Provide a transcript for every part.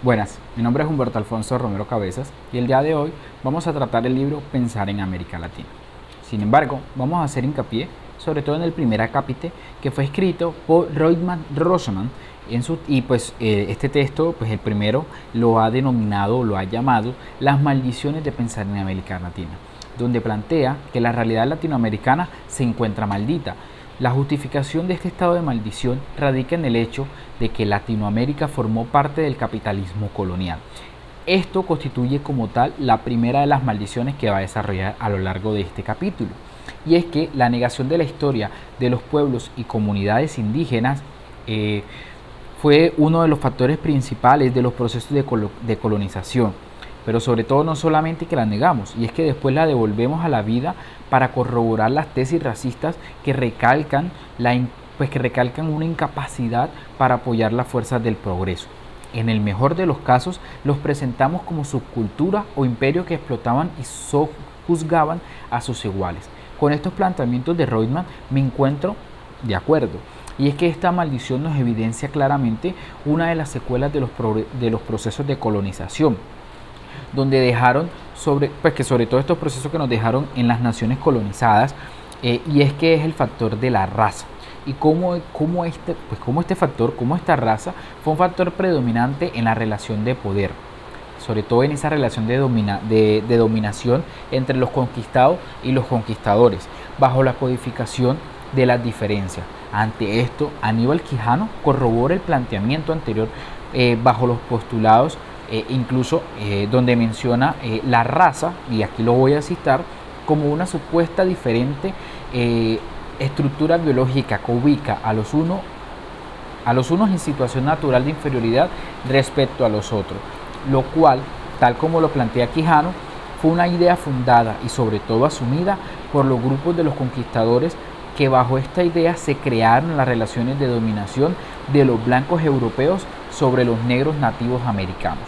Buenas, mi nombre es Humberto Alfonso Romero Cabezas y el día de hoy vamos a tratar el libro Pensar en América Latina. Sin embargo, vamos a hacer hincapié sobre todo en el primer acápite que fue escrito por Roitman Rosman este texto, pues el primero lo ha denominado, lo ha llamado Las maldiciones de pensar en América Latina, donde plantea que la realidad latinoamericana se encuentra maldita. La justificación de este estado de maldición radica en el hecho de que Latinoamérica formó parte del capitalismo colonial. Esto constituye como tal la primera de las maldiciones que va a desarrollar a lo largo de este capítulo. Y es que la negación de la historia de los pueblos y comunidades indígenas fue uno de los factores principales de los procesos de colonización. Pero sobre todo no solamente que la negamos, y es que después la devolvemos a la vida para corroborar las tesis racistas que recalcan una incapacidad para apoyar las fuerzas del progreso. En el mejor de los casos, los presentamos como subcultura o imperio que explotaban y sojuzgaban a sus iguales. Con estos planteamientos de Reutemann me encuentro de acuerdo, y es que esta maldición nos evidencia claramente una de las secuelas de los procesos de colonización, donde dejaron sobre todo estos procesos que nos dejaron en las naciones colonizadas, y es que es el factor de la raza y cómo esta raza fue un factor predominante en la relación de poder, sobre todo en esa relación de dominación entre los conquistados y los conquistadores, bajo la codificación de las diferencias. Ante esto, Aníbal Quijano corrobora el planteamiento anterior bajo los postulados donde menciona la raza, y aquí lo voy a citar, como una supuesta diferente estructura biológica que ubica a los unos en situación natural de inferioridad respecto a los otros, lo cual, tal como lo plantea Quijano, fue una idea fundada y sobre todo asumida por los grupos de los conquistadores, que bajo esta idea se crearon las relaciones de dominación de los blancos europeos sobre los negros nativos americanos.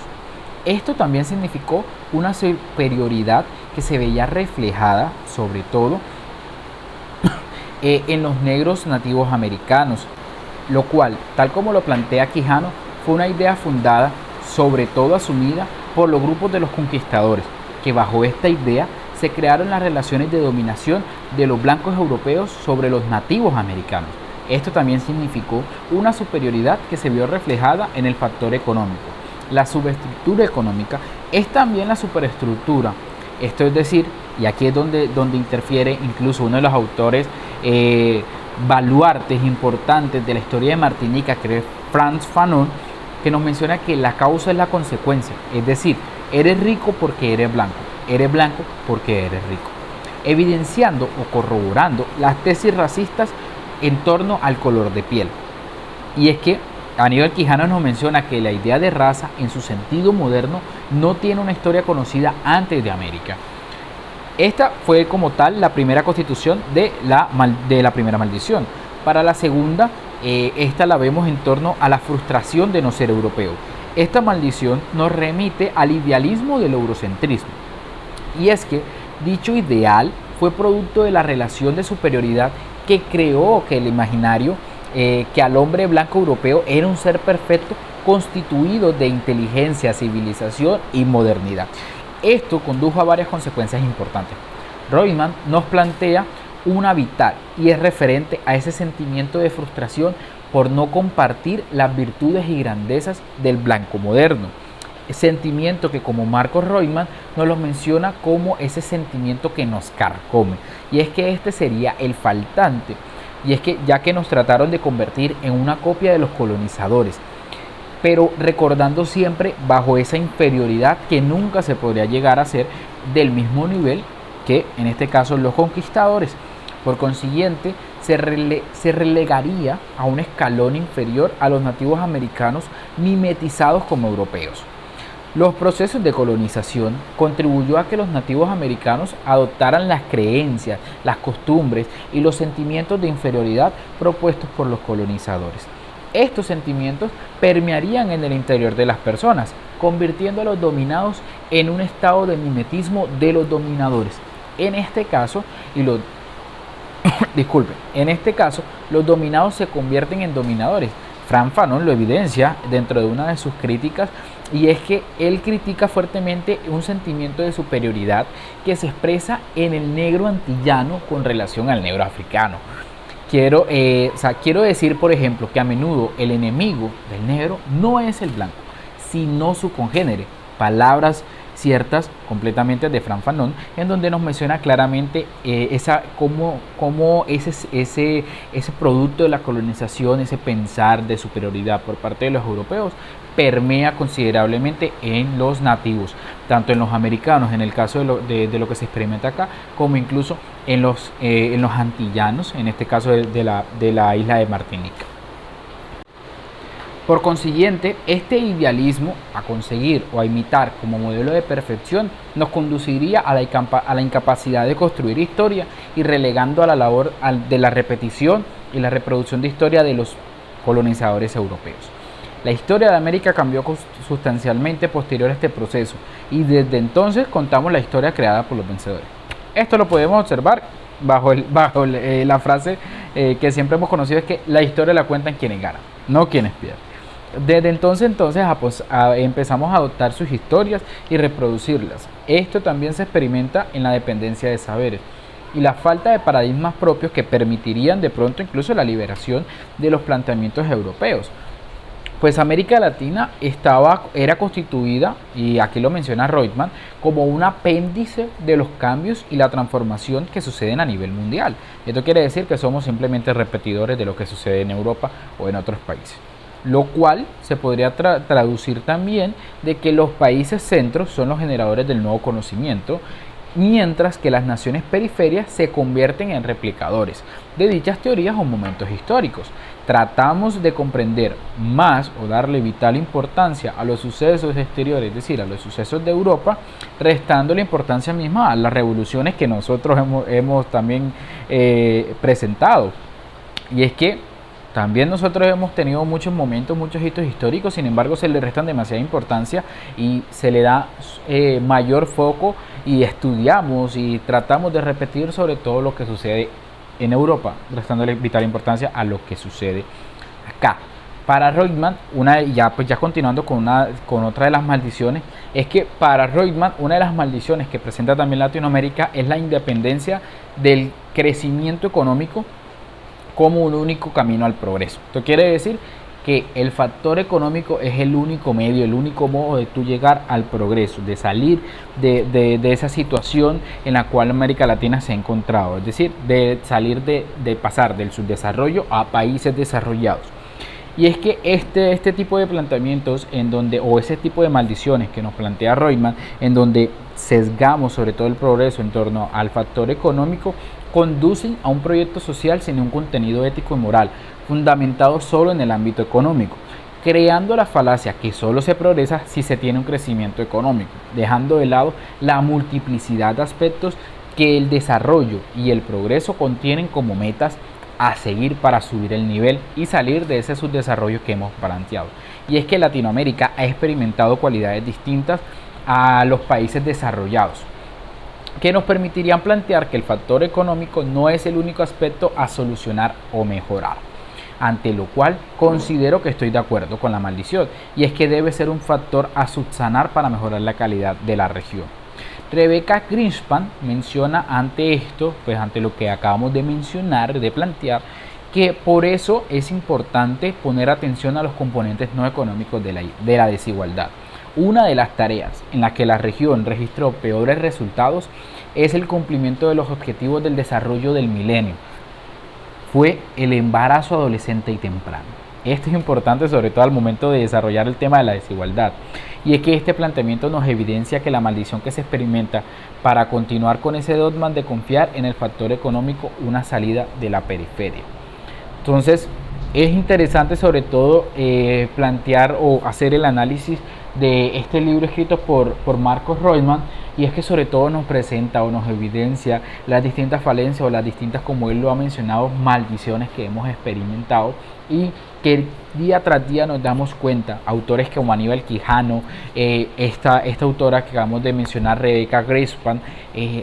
Esto también significó una superioridad que se veía reflejada sobre todo en los negros nativos americanos, lo cual, tal como lo plantea Quijano, fue una idea fundada, sobre todo asumida por los grupos de los conquistadores, que bajo esta idea se crearon las relaciones de dominación de los blancos europeos sobre los nativos americanos. Esto también significó una superioridad que se vio reflejada en el factor económico. La subestructura económica es también la superestructura. Esto es decir, y aquí es donde interfiere incluso uno de los autores baluartes importantes de la historia de Martinica, que es Frantz Fanon, que nos menciona que la causa es la consecuencia. Es decir, eres rico porque eres blanco porque eres rico, evidenciando o corroborando las tesis racistas en torno al color de piel. Y es que Aníbal Quijano nos menciona que la idea de raza en su sentido moderno no tiene una historia conocida antes de América. Esta fue como tal la primera constitución de la primera maldición. Para la segunda, esta la vemos en torno a la frustración de no ser europeo. Esta maldición nos remite al idealismo del eurocentrismo. Y es que dicho ideal fue producto de la relación de superioridad que creó que el imaginario que al hombre blanco europeo era un ser perfecto constituido de inteligencia, civilización y modernidad. Esto condujo a varias consecuencias importantes. Reutemann nos plantea una vital y es referente a ese sentimiento de frustración por no compartir las virtudes y grandezas del blanco moderno. Sentimiento que, como Marcos Reutemann nos lo menciona, como ese sentimiento que nos carcome, y es que este sería el faltante, y es que ya que nos trataron de convertir en una copia de los colonizadores, pero recordando siempre bajo esa inferioridad que nunca se podría llegar a ser del mismo nivel que en este caso los conquistadores. Por consiguiente, se relegaría a un escalón inferior a los nativos americanos mimetizados como europeos. Los procesos de colonización contribuyó a que los nativos americanos adoptaran las creencias, las costumbres y los sentimientos de inferioridad propuestos por los colonizadores. Estos sentimientos permearían en el interior de las personas, convirtiendo a los dominados en un estado de mimetismo de los dominadores. En este caso, los dominados se convierten en dominadores, Frantz Fanon lo evidencia dentro de una de sus críticas, y es que él critica fuertemente un sentimiento de superioridad que se expresa en el negro antillano con relación al negro africano. Quiero decir, por ejemplo, que a menudo el enemigo del negro no es el blanco, sino su congénere. Palabras ciertas completamente de Frantz Fanon, en donde nos menciona claramente cómo ese producto de la colonización, ese pensar de superioridad por parte de los europeos, permea considerablemente en los nativos, tanto en los americanos, en el caso de lo que se experimenta acá, como incluso en los antillanos, en este caso de la isla de Martinica. Por consiguiente, este idealismo a conseguir o a imitar como modelo de perfección nos conduciría a la incapacidad de construir historia y relegando a la labor de la repetición y la reproducción de historia de los colonizadores europeos. La historia de América cambió sustancialmente posterior a este proceso y desde entonces contamos la historia creada por los vencedores. Esto lo podemos observar bajo la frase que siempre hemos conocido, es que la historia la cuentan quienes ganan, no quienes pierden. Desde entonces empezamos a adoptar sus historias y reproducirlas. Esto también se experimenta en la dependencia de saberes y la falta de paradigmas propios que permitirían de pronto incluso la liberación de los planteamientos europeos. Pues América Latina era constituida, y aquí lo menciona Reutemann, como un apéndice de los cambios y la transformación que suceden a nivel mundial. Esto quiere decir que somos simplemente repetidores de lo que sucede en Europa o en otros países. Lo cual se podría traducir también de que los países centros son los generadores del nuevo conocimiento, mientras que las naciones periferias se convierten en replicadores de dichas teorías o momentos históricos. Tratamos de comprender más o darle vital importancia a los sucesos exteriores, es decir, a los sucesos de Europa, restando la importancia misma a las revoluciones que nosotros hemos también presentado. Y es que también nosotros hemos tenido muchos momentos, muchos hitos históricos, sin embargo se le restan demasiada importancia y se le da mayor foco y estudiamos y tratamos de repetir sobre todo lo que sucede en Europa, restándole vital importancia a lo que sucede acá. Para Reutemann, ya continuando con otra de las maldiciones, es que para Reutemann una de las maldiciones que presenta también Latinoamérica es la independencia del crecimiento económico como un único camino al progreso. Esto quiere decir que el factor económico es el único medio, el único modo de tú llegar al progreso, de salir de esa situación en la cual América Latina se ha encontrado, es decir, de salir de pasar del subdesarrollo a países desarrollados. Y es que este tipo de planteamientos o ese tipo de maldiciones que nos plantea Reutemann, en donde sesgamos sobre todo el progreso en torno al factor económico, conducen a un proyecto social sin un contenido ético y moral, fundamentado solo en el ámbito económico, creando la falacia que solo se progresa si se tiene un crecimiento económico, dejando de lado la multiplicidad de aspectos que el desarrollo y el progreso contienen como metas a seguir para subir el nivel y salir de ese subdesarrollo que hemos planteado. Y es que Latinoamérica ha experimentado cualidades distintas a los países desarrollados, que nos permitirían plantear que el factor económico no es el único aspecto a solucionar o mejorar, ante lo cual considero que estoy de acuerdo con la maldición, y es que debe ser un factor a subsanar para mejorar la calidad de la región. Rebecca Greenspan menciona ante esto, pues ante lo que acabamos de mencionar, de plantear, que por eso es importante poner atención a los componentes no económicos de la desigualdad. Una de las tareas en la que la región registró peores resultados es el cumplimiento de los objetivos del desarrollo del milenio. Fue el embarazo adolescente y temprano. Esto es importante sobre todo al momento de desarrollar el tema de la desigualdad. Y es que este planteamiento nos evidencia que la maldición que se experimenta para continuar con ese dogma de confiar en el factor económico una salida de la periferia. Entonces, es interesante sobre todo plantear o hacer el análisis de este libro escrito por Marcos Reutemann, y es que sobre todo nos presenta o nos evidencia las distintas falencias o las distintas, como él lo ha mencionado, maldiciones que hemos experimentado y que día tras día nos damos cuenta. Autores como Aníbal Quijano, esta autora que acabamos de mencionar, Rebecca Greenspan,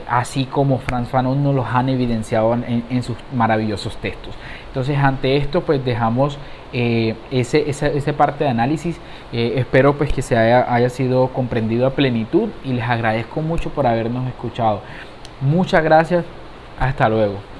así como Frantz Fanon, nos los han evidenciado en sus maravillosos textos. Entonces ante esto pues dejamos ese parte de análisis. Espero pues que haya sido comprendido a plenitud y les agradezco mucho por habernos escuchado. Muchas gracias, hasta luego.